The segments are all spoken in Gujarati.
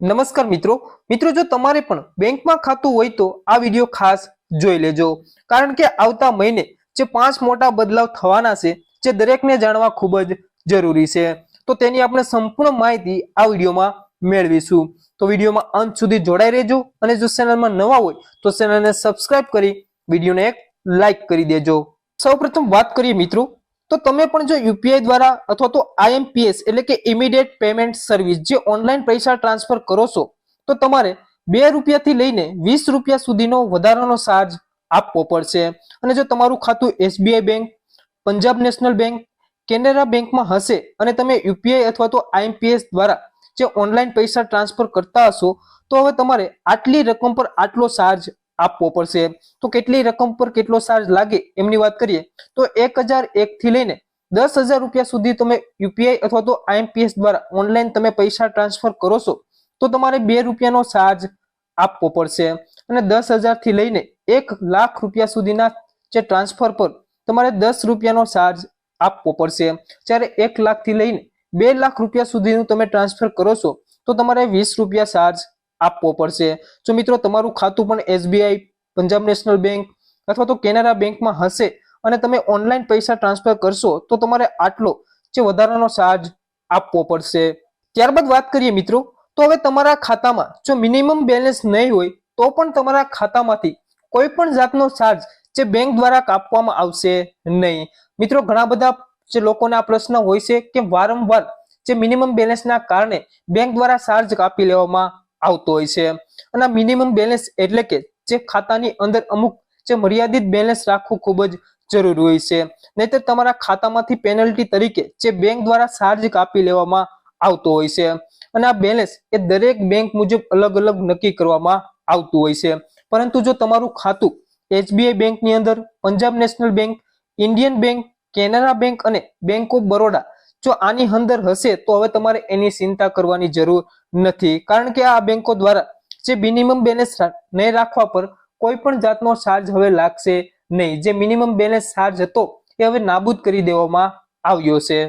નમસ્કાર મિત્રો મિત્રો જો તમારે પણ બેંકમાં ખાતું હોય તો આ વિડિયો ખાસ જોઈ લેજો કારણ કે આવતા મહિને જે 5 મોટા બદલાવ થવાના છે જે દરેકને જાણવા ખૂબ જ જરૂરી છે તો તેની આપણે સંપૂર્ણ માહિતી આ વિડિયોમાં મેળવીશું તો વિડિયોમાં અંત સુધી જોડાઈ રહેજો અને જો ચેનલમાં નવા હોય તો ચેનલને સબસ્ક્રાઇબ કરી વિડિયોને એક લાઈક કરી દેજો। સૌપ્રથમ વાત કરીએ મિત્રો તો તમે પણ જો યુપીઆઈ દ્વારા અથવા તો આઈએમપીએસ એટલે કે ઇમિડિયેટ પેમેન્ટ સર્વિસ જે ઓનલાઈન પૈસા ટ્રાન્સફર કરો છો તો તમારે 2 રૂપિયાથી લઈને 20 રૂપિયા સુધીનો વધારાનો ચાર્જ આપવો પડશે અને જો તમારું ખાતું SBI bank, Punjab national bank, Canara બેંકમાં હશે અને તમે યુપીઆઈ અથવા તો આઈએમપીએસ દ્વારા જે ઓનલાઈન પૈસા ટ્રાન્સફર કરતા હશો તો હવે તમારે આટલી રકમ પર આટલો ચાર્જ આપવો પડશે। તો કેટલી રકમ પર કેટલો ચાર્જ લાગે એમની વાત કરીએ તો 1001 થી લઈને 10,000 રૂપિયા સુધી તમે યુપીઆઈ અથવા તો આઈએમપીએસ દ્વારા ઓનલાઈન તમે પૈસા ટ્રાન્સફર કરો છો તો તમારે 2 રૂપિયાનો ચાર્જ આપવો પડશે અને 10,000 થી લઈને 1 લાખ રૂપિયા સુધીના જે ટ્રાન્સફર પર તમારે 10 રૂપિયાનો ચાર્જ આપવો પડશે। જ્યારે 1 લાખ થી લઈને 2 લાખ રૂપિયા સુધીનું તમે ટ્રાન્સફર કરો છો તો તમારે 20 રૂપિયા ચાર્જ આપવો પડશે। જો મિત્રો તમારું ખાતું પણ એસબીઆઈ, પંજાબ નેશનલ બેંક અથવા તો કેનેરા બેંકમાં હશે અને તમે ઓનલાઈન પૈસા ટ્રાન્સફર કરશો તો તમારે આટલો જે વધારાનો ચાર્જ આપવો પડશે। ત્યારબાદ વાત કરીએ મિત્રો તો હવે તમારા ખાતામાં જો મિનિમમ બેલેન્સ નહીં હોય તો પણ તમારા ખાતામાંથી કોઈ પણ જાતનો ચાર્જ જે બેંક દ્વારા કાપવામાં આવશે નહીં। મિત્રો ઘણા બધા જે લોકોને આ પ્રશ્ન હોય છે કે વારંવાર જે મિનિમમ બેલેન્સના કારણે બેંક દ્વારા ચાર્જ કાપી લેવામાં આવતો હોય છે અને મિનિમમ બેલેન્સ એટલે કે જે ખાતાની અંદર અમુક જે મર્યાદિત બેલેન્સ રાખવું ખૂબ જ જરૂરી હોય છે નહીતર તમારા ખાતામાંથી પેનલ્ટી તરીકે જે બેંક દ્વારા ચાર્જ કાપી લેવામાં આવતો હોય છે અને આ બેલેન્સ એ દરેક બેંક મુજબ અલગ અલગ નક્કી કરવામાં આવતું હોય છે। પરંતુ જો તમારું ખાતું એસબીઆઈ બેંકની અંદર, Punjab national bank, Indian bank, Canara bank અને બેંક ઓફ બરોડા જો આની અંદર હશે તો હવે તમારે એની ચિંતા કરવાની જરૂર નથી કારણ કે આ બેંકો દ્વારા જે મિનિમમ બેલેન્સ નહીં રાખવા પર કોઈ પણ જાતનો ચાર્જ હવે લાગશે નહીં। જે મિનિમમ બેલેન્સ ચાર્જ હતો એ હવે નાબૂદ કરી દેવામાં આવ્યો છે।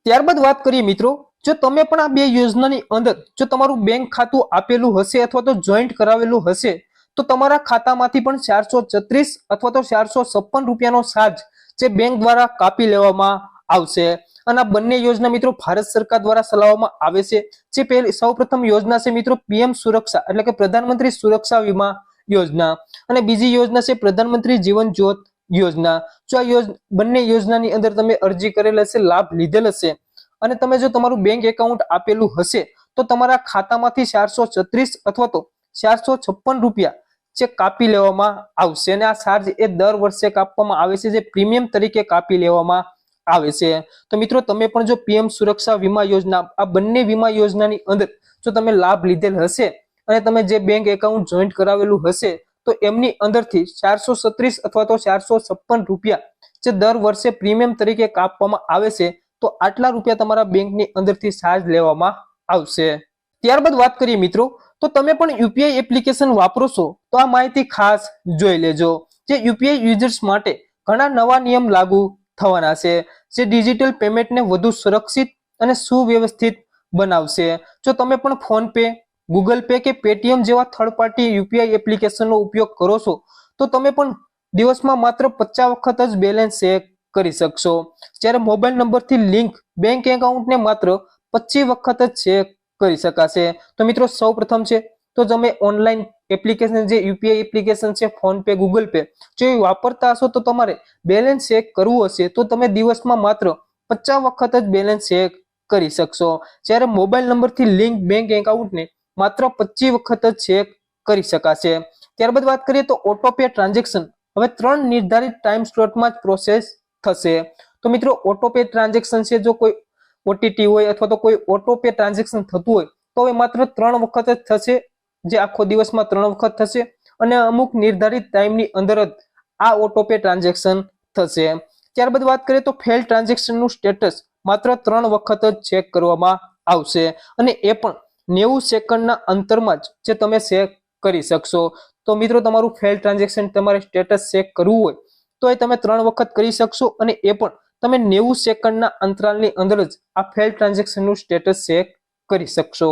ત્યારબાદ વાત કરીએ મિત્રો જો તમે પણ આ બે યોજનાની અંદર જો તમારું બેંક ખાતું આપેલું હશે અથવા તો જોઈન્ટ કરાવેલું હશે તો તમારા ખાતામાંથી પણ 436 અથવા તો 456 રૂપિયાનો ચાર્જ જે બેંક દ્વારા કાપી લેવામાં આવશે। અને આ બંને યોજના મિત્રો ભારત સરકાર દ્વારા ચલાવવામાં આવે છે। જે પહેલી સૌપ્રથમ યોજના છે મિત્રો પીએમ સુરક્ષા એટલે કે પ્રધાનમંત્રી સુરક્ષા વીમા યોજના અને બીજી યોજના છે પ્રધાનમંત્રી જીવન જ્યોત યોજના। જો આ બંને યોજનાની અંદર તમે અરજી કરેલ હશે, લાભ લીધેલ હશે અને તમે જો તમારું બેંક એકાઉન્ટ આપેલું હશે તો તમારા ખાતામાંથી 436 અથવા તો 456 રૂપિયા જે કાપી લેવામાં આવશે અને આ ચાર્જ એ દર વર્ષે કાપવામાં આવે છે જે પ્રીમિયમ તરીકે કાપી લેવામાં આવે છે। તો મિત્રો તમે પણ જો પીએમ સુરક્ષા વીમા યોજના આ બંને વીમા યોજનાની અંદર જો તમે લાભ લીધેલ હશે અને તમે જે બેંક એકાઉન્ટ જોઈન્ટ કરાવેલું હશે તો એમની અંદરથી 436 અથવા તો 456 રૂપિયા જે દર વર્ષે પ્રીમિયમ તરીકે કાપવામાં આવે છે તો આટલા રૂપિયા તમારા બેંકની અંદરથી ચાર્જ લેવામાં આવશે। ત્યારબાદ વાત કરીએ મિત્રો તો તમે પણ યુપીઆઈ એપ્લિકેશન વાપરો છો તો આ માહિતી ખાસ જોઈ લેજો। જે યુપીઆઈ યુઝર્સ માટે ઘણા નવા નિયમ લાગુ થવાના છે જે ડિજિટલ પેમેન્ટને વધુ સુરક્ષિત અને સુવ્યવસ્થિત બનાવશે। જો તમે પણ ફોન પે, ગૂગલ પે કે પેટીએમ જેવા થર્ડ પાર્ટી યુપીઆઈ એપ્લિકેશનનો ઉપયોગ કરો છો તો તમે પણ દિવસમાં માત્ર 50 વખત જ બેલેન્સ ચેક કરી શકશો જ્યારે મોબાઈલ નંબરથી લિંક બેંક એકાઉન્ટને માત્ર 25 વખત જ ચેક કરી શકાશે। તો મિત્રો સૌપ્રથમ છે તો તમે ઓનલાઈન એપ્લિકેશન જે યુપીઆઈ એપ્લિકેશન છે ફોન પે, ગૂગલ પે જો એ વાપરતા હશો તો તમારે બેલેન્સ ચેક કરવું હશે તો તમે દિવસમાં માત્ર 50 વખત જ બેલેન્સ ચેક કરી શકશો જ્યારે મોબાઈલ નંબરથી લિંક બેંક એકાઉન્ટને માત્ર 25 વખત જ ચેક કરી શકાશે। ત્યારબાદ વાત કરીએ તો ઓટો પે ટ્રાન્ઝેક્શન હવે 3 નિર્ધારિત ટાઈમ સ્લોટમાં જ પ્રોસેસ થશે। તો મિત્રો ઓટો પે ટ્રાન્ઝેક્શન છે જો કોઈ ઓટીટી હોય અથવા તો કોઈ ઓટો પે ટ્રાન્ઝેક્શન થતું હોય તો એ માત્ર 3 વખત જ થશે જે આખો દિવસમાં 3 વખત થશે અને અમુક નિર્ધારિત ટાઈમની અંદર જ આ ઓટો પે ટ્રાન્ઝેક્શન થશે। ત્યારબાદ વાત કરીએ તો ફેલ ટ્રાન્ઝેક્શનનું સ્ટેટસ માત્ર 3 વખત જ ચેક કરવામાં આવશે અને એ પણ 90 સેકન્ડના અંતરમાં જ જે તમે ચેક કરી શકશો। તો મિત્રો તમારું ફેલ ટ્રાન્ઝેક્શન તમારે સ્ટેટસ ચેક કરવું હોય તો એ તમે 3 વખત કરી શકશો અને એ પણ તમે 90 સેકન્ડના અંતરાલની અંદર જ આ ફેલ ટ્રાન્ઝેક્શનનું સ્ટેટસ ચેક કરી શકશો।